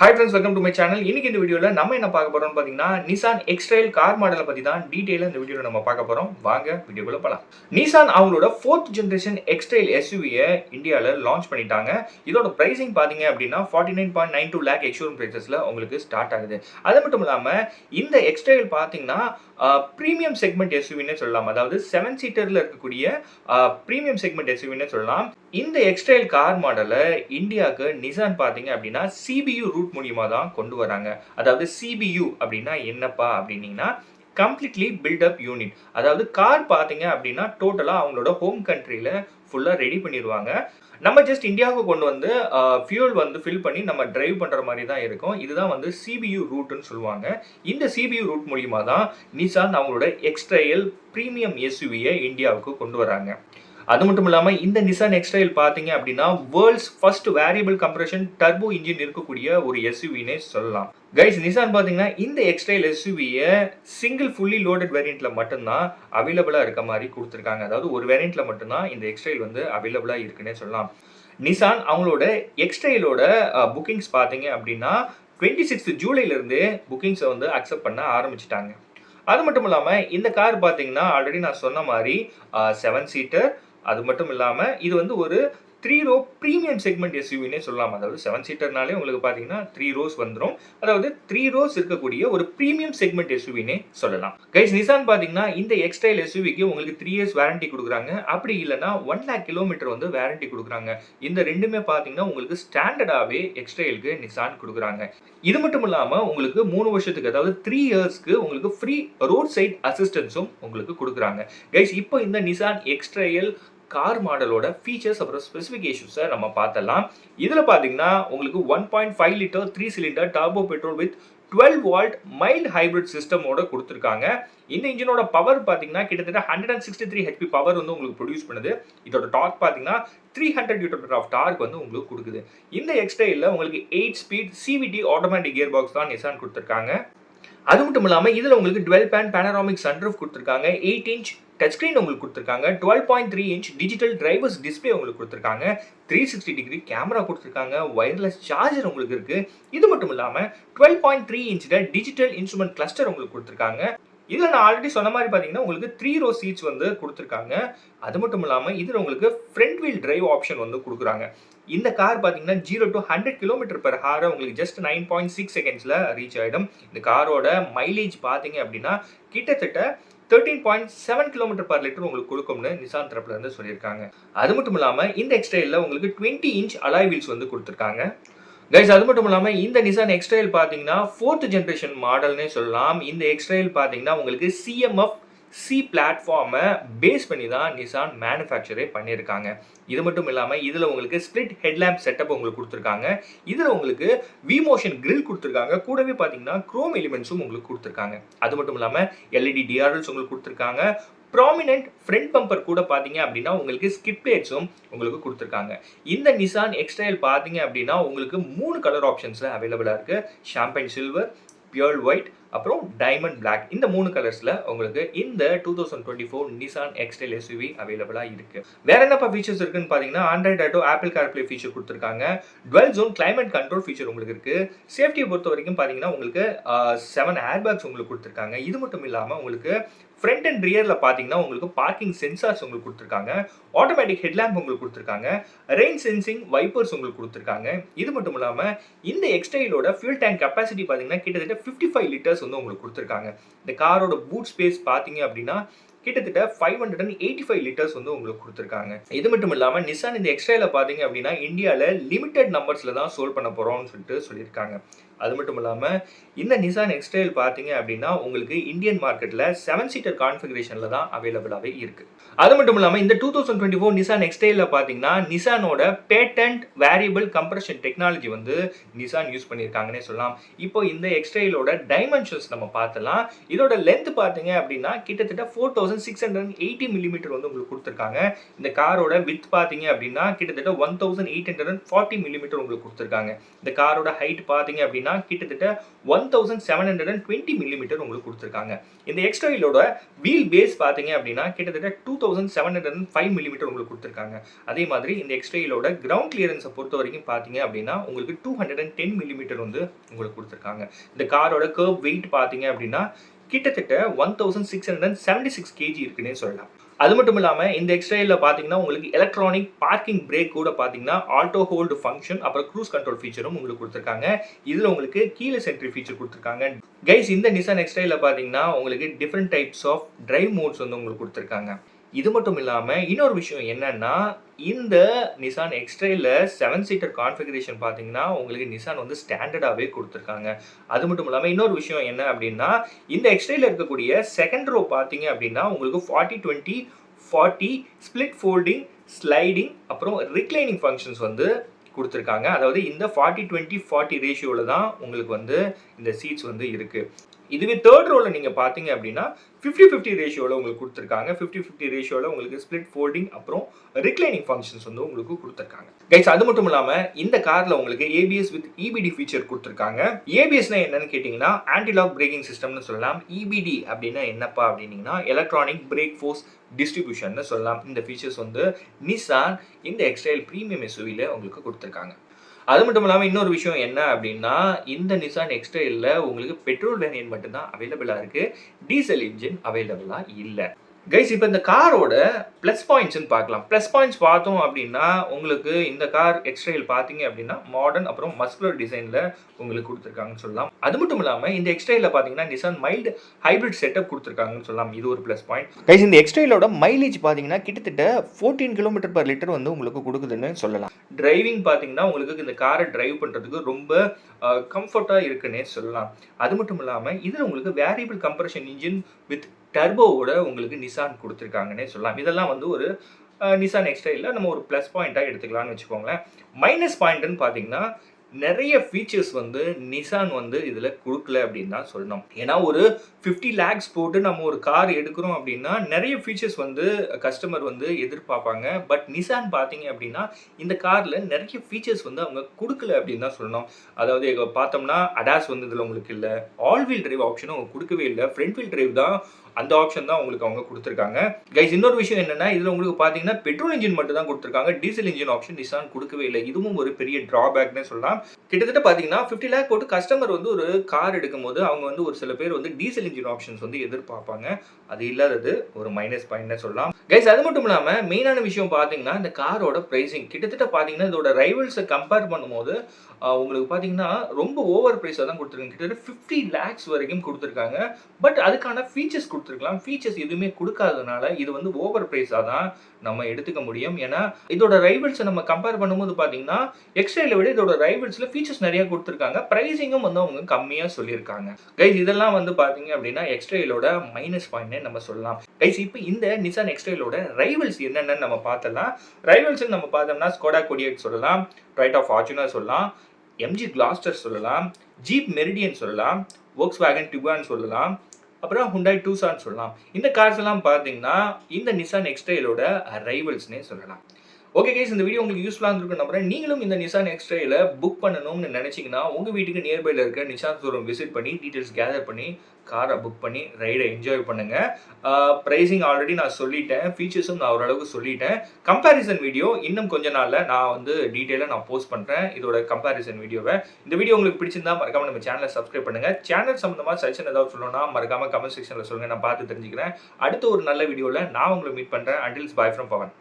Hi friends, welcome to my channel. இன்னைக்கு இந்த வீடியோல நம்ம என்ன பார்க்க போறோம்னு பாத்தீங்கன்னா Nissan X-Trail கார் மாடலை பத்தி தான் டீடைலா இந்த வீடியோல நம்ம பார்க்க போறோம். வாங்க வீடியோக்குள்ள போலாம். Nissan அவங்களோட 4th generation X-Trail SUV-ய இந்தியால லான்ச் பண்ணிட்டாங்க. இதோட பிரைசிங் பாத்தீங்க அப்படின்னா 49.92 lakh எக்ஸ்ஷோரூம் பிரைசஸ்ல உங்களுக்கு ஸ்டார்ட் ஆகுது. அது மட்டும் இல்லாம இந்த X-Trail பாத்தீங்கன்னா பிரீமியம் செக்மெண்ட் எஸ்யூவினே சொல்லலாம். அதாவது 7 சீட்டர்ல இருக்கக்கூடிய பிரீமியம் செக்மெண்ட் எஸ்யூவினே சொல்லலாம். இந்த X-Trail கார் மாடலை இந்தியாவுக்கு Nissan பாத்தீங்க அப்படின்னா CBU ரூட் மூலியமா தான் கொண்டு வராங்க. அதாவது CBU அப்படின்னா என்னப்பா அப்படின்னீங்கன்னா கம்ப்ளீட்லி பில்டப் யூனிட். அதாவது கார் பாத்தீங்க அப்படின்னா டோட்டலா அவங்களோட ஹோம் கண்ட்ரியில ஃபுல்லா ரெடி பண்ணிடுவாங்க. நம்ம ஜஸ்ட் இந்தியாவுக்கு கொண்டு வந்து ஃபியூல் வந்து ஃபில் பண்ணி நம்ம டிரைவ் பண்ணுற மாதிரி தான் இருக்கும். இதுதான் வந்து CBU ரூட்டுன்னு சொல்லுவாங்க. இந்த CBU ரூட் மூலியமா தான் Nissan அவங்களோட X-Trail பிரீமியம் எஸ்யூவியை இந்தியாவுக்கு கொண்டு வராங்க. அது மட்டும் இல்லாமல் இந்த Nissan X-Trail பார்த்தீங்க அப்படின்னா world's first variable compression turbo engine இருக்கக்கூடிய ஒரு எஸ்யூவினே சொல்லலாம். கைஸ், Nissan பார்த்தீங்கன்னா இந்த X-Trail எஸ்யூவியை சிங்கிள் ஃபுல்லி லோடட் வேரியண்ட்ல மட்டும்தான் அவைலபிளாக இருக்க மாதிரி கொடுத்துருக்காங்க. அதாவது ஒரு வேரியண்ட்ல மட்டும்தான் இந்த X-Trail வந்து அவைலபிளாக இருக்குன்னே சொல்லலாம். Nissan அவங்களோட X-Trailோட புக்கிங்ஸ் பார்த்தீங்க அப்படின்னா 26 ஜூலைலேருந்து புக்கிங்ஸை வந்து அக்செப்ட் பண்ண ஆரம்பிச்சிட்டாங்க. அது மட்டும் இல்லாமல் இந்த கார் பார்த்தீங்கன்னா ஆல்ரெடி நான் சொன்ன மாதிரி 7 சீட்டர். அது மட்டும் இல்லாமல் இது வந்து ஒரு 3 ரோ பிரீமியம் செக்மெண்ட் எஸ்யூவினே சொல்லலாம். அதாவது 7 சீட்டர்னாலே உங்களுக்கு பார்த்தீங்கன்னா 3 ரோஸ் வந்துடும். அதாவது 3 ரோஸ் இருக்கக்கூடிய ஒரு பிரீமியம் செக்மெண்ட் எஸ்யூவினே சொல்லலாம். கைஸ், Nissan பார்த்தீங்கன்னா இந்த X-Trail எஸ்யூவிக்கு உங்களுக்கு 3 இயர்ஸ் வாரண்டி கொடுக்குறாங்க. அப்படி இல்லைன்னா 1 lakh கிலோமீட்டர் வந்து வாரண்டி கொடுக்குறாங்க. இந்த ரெண்டுமே பார்த்தீங்கன்னா உங்களுக்கு ஸ்டாண்டர்டாகவே X-Trailக்கு Nissan கொடுக்குறாங்க. இது மட்டும் இல்லாமல் உங்களுக்கு 3 வருஷத்துக்கு அதாவது 3 இயர்ஸ்க்கு உங்களுக்கு ஃப்ரீ ரோட் சைட் அசிஸ்டன்ஸும் உங்களுக்கு கொடுக்குறாங்க. கைஸ், இப்போ இந்த Nissan X-Trail கார் மாடலோட ஃபீச்சர்ஸ் அப்புறம் ஸ்பெசிஃபிகேஷன்ஸை நம்ம பார்த்தலாம். இதில் பார்த்தீங்கன்னா உங்களுக்கு 1.5 litre 3 cylinder turbo petrol with 12 volt mild hybrid சிஸ்டமோட கொடுத்துருக்காங்க. இந்த இன்ஜினோட பவர் பார்த்தீங்கன்னா கிட்டத்தட்ட 163 HP பவர் வந்து உங்களுக்கு ப்ரொடியூஸ் பண்ணுது. இதோட டார்க் பார்த்தீங்கன்னா 300 நியூட்டன் ஆஃப் டார்க் வந்து உங்களுக்கு கொடுக்குது. இந்த X-Trailல உங்களுக்கு 8 speed CVT automatic gear box தான் Nissan கொடுத்துருக்காங்க. அது மட்டும் இல்லாமல் இதில் உங்களுக்கு 12 பேன் பேனராமிக் சன்ரூஃப் கொடுத்துருக்காங்க. 8 இன்ச் டச் ஸ்க்ரீன் உங்களுக்கு கொடுத்துருக்காங்க. 12.3 இன்ச் டிஜிட்டல் டிரைவர்ஸ் டிஸ்பிளே உங்களுக்கு கொடுத்துருக்காங்க. 360 டிகிரி கேமரா கொடுத்துருக்காங்க. வயர்லெஸ் சார்ஜர் உங்களுக்கு இருக்கு. இது மட்டும் இல்லாமல் 12.3 இன்ச்சில் டிஜிட்டல் இன்ஸ்ட்ருமெண்ட் கிளஸ்டர் உங்களுக்கு கொடுத்துருக்காங்க. இதில் நான் ஆல்ரெடி சொன்ன மாதிரி பார்த்தீங்கன்னா உங்களுக்கு 3 ரோ சீட்ஸ் வந்து கொடுத்துருக்காங்க. அது மட்டும் இல்லாமல் இதில் உங்களுக்கு ஃப்ரண்ட் வீல் டிரைவ் ஆப்ஷன் வந்து கொடுக்குறாங்க. இந்த கார் பார்த்தீங்கன்னா 0 to 100 km/h உங்களுக்கு ஜஸ்ட் 9.6 செகண்ட்ஸில் ரீச் ஆகிடும். இந்த காரோட மைலேஜ் பார்த்தீங்க அப்படின்னா கிட்டத்தட்ட 13.7 km/லிட்டர் உங்களுக்கு கொடுக்கும்னு Nissan தரப்புல இருந்து சொல்லியிருக்காங்க. அது மட்டும் இல்லாமல் இந்த X-Trailல உங்களுக்கு 20 இன்ச் அலாய் வீல்ஸ் வந்து கொடுத்துருக்காங்க. கைஸ், அது மட்டும் இல்லாமல் இந்த Nissan X-Trail பார்த்தீங்கன்னா 4th ஜென்ரேஷன் மாடல்னே சொல்லலாம். இந்த X-Trail பார்த்தீங்கன்னா உங்களுக்கு CMF C பிளாட்ஃபார்மை பேஸ் பண்ணி தான் Nissan மேனுஃபேக்சரே பண்ணியிருக்காங்க. இது மட்டும் இல்லாமல் இதில் உங்களுக்கு ஸ்பிளிட் ஹெட்லாம்ப் செட்டப் உங்களுக்கு கொடுத்துருக்காங்க. இதில் உங்களுக்கு V-Motion கிரில் கொடுத்துருக்காங்க. கூடவே பார்த்தீங்கன்னா குரோம் எலிமெண்ட்ஸும் உங்களுக்கு கொடுத்துருக்காங்க. அது மட்டும் இல்லாமல் LED DRLs உங்களுக்கு கொடுத்துருக்காங்க. ப்ராமினென்ட் ஃப்ரண்ட் பம்பர் கூட பார்த்தீங்க அப்படின்னா உங்களுக்கு ஸ்கிட் பிளேட்ஸும் உங்களுக்கு கொடுத்துருக்காங்க. இந்த Nissan X-Trail பார்த்தீங்க அப்படின்னா உங்களுக்கு 3 கலர் ஆப்ஷன்ஸில் அவைலபிளாக இருக்குது. ஷாம்பைன் சில்வர், பியூர் ஒயிட், அப்புறம் டைமண்ட் பிளாக். இந்த 3 கலர்ஸில் உங்களுக்கு இந்த 2024 Nissan X-Trail SUV அவைலபிளாக இருக்குது. வேற என்னப்பா ஃபீச்சர்ஸ் இருக்குன்னு பார்த்தீங்கன்னா Android Auto, Apple CarPlay feature கொடுத்துருக்காங்க. Dual zone climate control feature உங்களுக்கு இருக்குது. சேஃப்டியை பொறுத்த வரைக்கும் பார்த்தீங்கன்னா உங்களுக்கு 7 ஏர் பேக்ஸ் உங்களுக்கு கொடுத்துருக்காங்க. இது மட்டும் இல்லாமல் உங்களுக்கு ஃப்ரண்ட் அண்ட் ரியரில் பார்த்தீங்கன்னா உங்களுக்கு பார்க்கிங் சென்சார்ஸ் உங்களுக்கு கொடுத்துருக்காங்க. ஆட்டோமேட்டிக் ஹெட்லாம்ப் உங்களுக்கு கொடுத்துருக்காங்க. ரெயின் சென்சிங் வைப்பர்ஸ் உங்களுக்கு கொடுத்துருக்காங்க. இது மட்டும் இல்லாமல் இந்த X-Trailோட ஃபியூல் டேங்க் கெப்பாசிட்டி பார்த்தீங்கன்னா கிட்டத்தட்ட 55 லிட்டர்ஸ் வந்து உங்களுக்கு கொடுத்துருக்காங்க. இந்த காரோட பூட் ஸ்பேஸ் பார்த்தீங்க அப்படின்னா கிட்டத்தட்ட 585 லிட்டர்ஸ் வந்து உங்களுக்கு கொடுத்துருக்காங்க. இது மட்டும் இல்லாமல் Nissan இந்த X-Trailல பார்த்தீங்க அப்படின்னா இந்தியாவில் லிமிடெட் நம்பர்ஸில் தான் சோல் பண்ண போகிறோம்னு சொல்லியிருக்காங்க. அது மட்டும் இல்லாமல் இந்த Nissan X-Trail பார்த்தீங்க அப்படின்னா உங்களுக்கு இந்தியன் மார்க்கெட்டில் 7 சீட்டர் கான்ஃபிகரேஷனில் தான் அவைலபிளாகவே இருக்குது. அது மட்டும் இல்லாமல் இந்த 2024 Nissan X-Trailல பார்த்தீங்கன்னா Nissanோட பேட்டன்ட் வேரியபிள் கம்ப்ரஷன் டெக்னாலஜி வந்து Nissan யூஸ் பண்ணியிருக்காங்கன்னே சொல்லலாம். இப்போ இந்த X-Trailோட டைமென்ஷன்ஸ் நம்ம பார்த்தலாம். இதோட லென்த் பார்த்தீங்க அப்படின்னா கிட்டத்தட்ட 4680 மில்லிமீட்டர் வந்து உங்களுக்கு கொடுத்துருக்காங்க. இந்த காரோட வித் பார்த்தீங்க அப்படின்னா கிட்டத்தட்ட 1840 மில்லிமீட்டர் உங்களுக்கு கொடுத்துருக்காங்க. இந்த காரோட ஹைட் பார்த்தீங்க அப்படின்னா அப்படின்னா கிட்டத்தட்ட 1720 மில்லிமீட்டர் உங்களுக்கு கொடுத்துருக்காங்க. இந்த எக்ஸ்ட்ரெயிலோட வீல் பேஸ் பார்த்தீங்க அப்படின்னா கிட்டத்தட்ட 2705 மில்லிமீட்டர் உங்களுக்கு கொடுத்துருக்காங்க. அதே மாதிரி இந்த எக்ஸ்ட்ரெயிலோட கிரவுண்ட் கிளியரன்ஸை பொறுத்த வரைக்கும் பார்த்தீங்க அப்படின்னா உங்களுக்கு 210 மில்லிமீட்டர் வந்து உங்களுக்கு கொடுத்துருக்காங்க. இந்த காரோட கர்வ் வெயிட் பார்த்தீங்க அப்படின்னா கிட்டத்தட்ட 1676 கேஜி இருக்குன்னே சொல்லலாம். அது மட்டும் இல்லாமல் இந்த எக்ஸ்ட்ரெயில பார்த்தீங்கன்னா உங்களுக்கு எலக்ட்ரானிக் பார்க்கிங் பிரேக் கூட பார்த்தீங்கன்னா ஆட்டோ ஹோல்டு ஃபங்க்ஷன் அப்புறம் க்ரூஸ் கண்ட்ரோல் ஃபீச்சரும் உங்களுக்கு கொடுத்துருக்காங்க. இதில் உங்களுக்கு கீழே சென்ட்ரி ஃபீச்சர் கொடுத்துருக்காங்க. கைஸ் இந்த நிசான் எக்ஸ்ட்ரெயில பார்த்தீங்கன்னா உங்களுக்கு different types of drive modes வந்து உங்களுக்கு கொடுத்துருக்காங்க. இது மட்டும் இல்லாமல் இன்னொரு விஷயம் என்னன்னா இந்த நிசான் எக்ஸ்ட்ரெயில 7 சீட்டர் கான்ஃபிகரேஷன் பார்த்தீங்கன்னா உங்களுக்கு நிசான் வந்து ஸ்டாண்டர்டாகவே கொடுத்துருக்காங்க. அது மட்டும் இல்லாமல் இன்னொரு விஷயம் என்ன அப்படின்னா இந்த எக்ஸ்ட்ரெயில இருக்கக்கூடிய செகண்ட் ரோ பார்த்தீங்க அப்படின்னா உங்களுக்கு 40-20-40 ஸ்பிளிட் ஃபோல்டிங், ஸ்லைடிங் அப்புறம் ரிக்ளைனிங் ஃபங்க்ஷன்ஸ் வந்து கொடுத்துருக்காங்க. அதாவது இந்த 40-20-40 ரேஷியோவில் தான் உங்களுக்கு வந்து இந்த சீட்ஸ் வந்து இருக்குது. இதுவே தேர்ட் ரோவில் நீங்கள் பார்த்தீங்க அப்படின்னா 50-50 ரேஷியோவில் உங்களுக்கு கொடுத்துருக்காங்க. 50-50 ரேஷியோவில் உங்களுக்கு ஸ்பிளிட் ஃபோல்டிங் அப்புறம் ரிக்ளைனிங் ஃபங்க்ஷன்ஸ் வந்து உங்களுக்கு கொடுத்துருக்காங்க. கைஸ் அது மட்டும் இல்லாமல் இந்த காரில் உங்களுக்கு ஏபிஎஸ் வித் இபிடி ஃபீச்சர் கொடுத்துருக்காங்க. ஏபிஎஸ்னா என்னன்னு கேட்டிங்கன்னா ஆன்டிலாக் பிரேக்கிங் சிஸ்டம்னு சொல்லலாம். இபிடி அப்படின்னா என்னப்பா அப்படின்னீங்கன்னா எலக்ட்ரானிக் பிரேக் ஃபோர்ஸ் டிஸ்ட்ரிபியூஷன் சொல்லலாம். இந்த ஃபீச்சர்ஸ் வந்து நிசான் இந்த எக்ஸ்ட்ரெயில் ப்ரீமியம் எஸ்யூவியில் உங்களுக்கு கொடுத்துருக்காங்க. அது மட்டும் இல்லாமல் இன்னொரு விஷயம் என்ன அப்படின்னா இந்த நிசான் எக்ஸ்ட்ரெயில உங்களுக்கு பெட்ரோல் வேரியன்ட் மட்டும்தான் அவைலபிளாக இருக்குது, டீசல் இன்ஜின் அவைலபிளாக இல்லை. கைஸ் இப்போ இந்த காரோட ப்ளஸ் பாயிண்ட்ஸ்ன்னு பார்க்கலாம். ப்ளஸ் பாயிண்ட்ஸ் பார்த்தோம் அப்படின்னா உங்களுக்கு இந்த கார் எக்ஸ்ட்ரெயில் பார்த்தீங்க அப்படின்னா மாடர்ன் அப்புறம் மஸ்குலர் டிசைனில் உங்களுக்கு கொடுத்துருக்காங்கன்னு சொல்லலாம். அது மட்டும் இல்லாமல் இந்த எக்ஸ்ட்ரெயில பார்த்தீங்கன்னா நிசான் மைல்டு ஹைப்ரிட் செட்டப் கொடுத்துருக்காங்கன்னு சொல்லலாம். இது ஒரு ப்ளஸ் பாயிண்ட். கைஸ் இந்த எக்ஸ்ட்ரெயிலோட மைலேஜ் பார்த்தீங்கன்னா கிட்டத்தட்ட 14 km/லிட்டர் வந்து உங்களுக்கு கொடுக்குதுன்னு சொல்லலாம். டிரைவிங் பார்த்தீங்கன்னா உங்களுக்கு இந்த காரை டிரைவ் பண்ணுறதுக்கு ரொம்ப கம்ஃபர்ட்டாக இருக்குன்னே சொல்லலாம். அது மட்டும் இல்லாமல் இதில் உங்களுக்கு வேரியபிள் கம்ப்ரஷன் இன்ஜின் வித் டர்போவோட உங்களுக்கு நிசான் கொடுத்துருக்காங்கன்னே சொல்லலாம். இதெல்லாம் வந்து ஒரு நிசான் எக்ஸ்ட்ரெயில நம்ம ஒரு ப்ளஸ் பாயிண்ட்டாக எடுத்துக்கலாம்னு வச்சுக்கோங்களேன். மைனஸ் பாயிண்ட்னு பார்த்தீங்கன்னா நிறைய ஃபீச்சர்ஸ் வந்து நிசான் வந்து இதில் கொடுக்கல அப்படின்னு தான் சொல்லணும். ஏன்னா ஒரு 50 lakhs போட்டு நம்ம ஒரு கார் எடுக்கிறோம் அப்படின்னா நிறைய ஃபீச்சர்ஸ் வந்து கஸ்டமர் வந்து எதிர்பார்ப்பாங்க. பட் நிசான் பார்த்தீங்க அப்படின்னா இந்த காரில் நிறைய ஃபீச்சர்ஸ் வந்து அவங்க கொடுக்கல அப்படின்னு தான் சொல்லணும். அதாவது பார்த்தோம்னா அடாஸ் வந்து இதில் உங்களுக்கு இல்லை, ஆல் வீல் டிரைவ் ஆப்ஷனும் அவங்க கொடுக்கவே இல்லை, ஃப்ரண்ட் வீல் டிரைவ் தான் அந்த ஆப்ஷன் தான் உங்களுக்கு அவங்க கொடுத்துருக்காங்க. கைஸ் இன்னொரு விஷயம் என்னன்னா இதில் உங்களுக்கு பார்த்தீங்கன்னா பெட்ரோல் இன்ஜின் மட்டும் தான் கொடுத்துருக்காங்க, டீசல் இன்ஜின் ஆப்ஷன் நிசான் கொடுக்கவே இல்லை. இதுவும் ஒரு பெரிய டிராபேக்னே சொல்லலாம். கிட்டத்தட்ட பார்த்தீங்கன்னா 50 lakh போட்டு கஸ்டமர் வந்து ஒரு கார் எடுக்கும் போது அவங்க வந்து ஒரு சில பேர் வந்து டீசல் இன்ஜின் ஆப்ஷன்ஸ் வந்து எதிர்பார்ப்பாங்க. அது இல்லாதது ஒரு மைனஸ் பாயிண்ட்னு சொல்லலாம். கைஸ் அது மட்டும் இல்லாமல் மெயினான விஷயம் பார்த்தீங்கன்னா இந்த காரோட ப்ரைஸிங் கிட்டத்தட்ட பார்த்தீங்கன்னா இதோட ரைவல்ஸை கம்பேர் பண்ணும்போது உங்களுக்கு பார்த்தீங்கன்னா ரொம்ப ஓவர் ப்ரைஸாக தான் கொடுத்துருக்காங்க. கிட்டத்தட்ட 50 lakhs வரைக்கும் கொடுத்துருக்காங்க. பட் அதுக்கான ஃபீச்சர்ஸ் கொடுத்துருக்கலாம். ஃபீச்சர்ஸ் எதுவுமே கொடுக்காததுனால இது வந்து ஓவர் ப்ரைஸாக தான் நம்ம எடுத்துக்க முடியும். ஏன்னா இதோட ரைவல்ஸை நம்ம கம்பேர் பண்ணும்போது பார்த்தீங்கன்னா எக்ஸ்ட்ரெயில விட இதோட ரைவல்ஸில் ஃபீச்சர்ஸ் நிறைய கொடுத்துருக்காங்க. ப்ரைஸிங்கும் வந்து அவங்க கம்மியாக சொல்லியிருக்காங்க. கைஸ் இதெல்லாம் வந்து பார்த்தீங்க அப்படின்னா எக்ஸ்ட்ரெயிலோட மைனஸ் பாயிண்ட்னே நம்ம சொல்லலாம். கைஸ் இப்போ இந்த நிசான் எக்ஸ்ட்ரெயிலோட ரைவல்ஸ் என்னென்னு நம்ம பார்த்தலாம். ரைவல்ஸ்ன்னு நம்ம பார்த்தோம்னா ஸ்கோடா கோடியக் சொல்லலாம், டொயோட்டா ஃபார்ச்சுனர் சொல்லலாம், எம்ஜி கிளாஸ்டர் சொல்லலாம், ஜீப் மெரிடியன் சொல்லலாம், வோக்ஸ்வேகன் டிகுவான் சொல்லலாம், அப்புறம் ஹுண்டாய் டூசான் சொல்லலாம். இந்த கார்ஸ் எல்லாம் பார்த்தீங்கன்னா இந்த நிசான் எக்ஸ்ட்ரெயிலோட ரைவல்ஸ்னே சொல்லலாம். ஓகே கைஸ் இந்த வீடியோ உங்களுக்கு யூஸ்ஃபுல்லாக இருந்திருக்கும் நம்புறேன். நீங்களும் இந்த நிசான் எக்ஸ்ட்ரெயில புக் பண்ணணும்னு நினச்சிங்கன்னா உங்கள் வீட்டுக்கு நியர்பையில் இருக்க நிசான் ஷோரூம் விசிட் பண்ணி டீட்டெயில்ஸ் கேதர் பண்ணி காரை புக் பண்ணி ரைடை என்ஜாய் பண்ணுங்கள். ப்ரைஸிங் ஆல்ரெடி நான் சொல்லிட்டேன், ஃபீச்சர்ஸும் நான் ஓரளவுக்கு சொல்லிட்டேன். கம்பேரிசன் வீடியோ இன்னும் கொஞ்ச நாளில் நான் வந்து டீட்டெயிலாக நான் போஸ்ட் பண்ணுறேன் இதோட கம்பேரிசன் வீடியோவை. இந்த வீடியோ உங்களுக்கு பிடிச்சிருந்தா மறக்காமல் நம்ம சேனலை சப்ஸ்கிரைப் பண்ணுங்கள். சேனல் சம்மந்தமாக சஜஷன் ஏதாவது சொல்லணும்னா மறக்காமல் கமெண்ட் செக்ஷனில் சொல்லுங்கள், நான் பார்த்து தெரிஞ்சுக்கிறேன். அடுத்த ஒரு நல்ல வீடியோவில் நான் உங்களை மீட் பண்ணுறேன். அண்டில்ஸ் பாய் ஃப்ரம் பவன்.